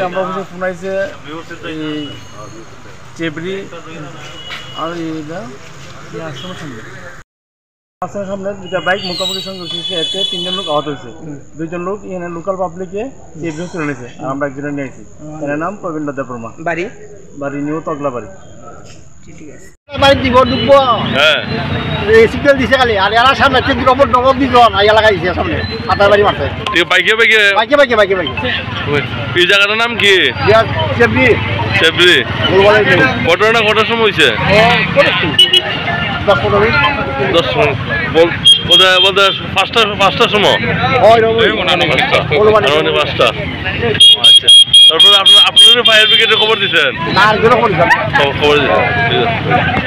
আমরা অবশ্যই শোনাইছে চেবরি আর আশ্রমের সামনে দুটা বাইক মুখোমুখি সঙ্গে উঠেছে। এতে 3 জন লোক আহত হয়েছে। 2 জন লোক এখানে লোকাল পাবলিকে চেবরি তুলে নিয়েছে। আর আমরা একজনের নিয়েছি। এর নাম প্রবীণ দেববর্মা। বাড়ি নিউ তগলা বাড়ি। ঠিক আছে বাড়ি দিব ঢুকবো। হ্যাঁ সিগন্যাল দিছে খালি আর এরা সামনে থেকে ডবল দিজন আই এলাকা দিছে সামনে আতার বাড়ি মারছে। ঠিক বাইকে এই জায়গাটার নাম কি? চেবরি। ঘটনাটা কটার সময় হয়েছে? 10 বলতে 5টার সময়। আচ্ছা তারপরে আপনারা ফায়ার ব্রিগেডে খবর দিচ্ছেন? খবর দিচ্ছেন। ঠিক আছে।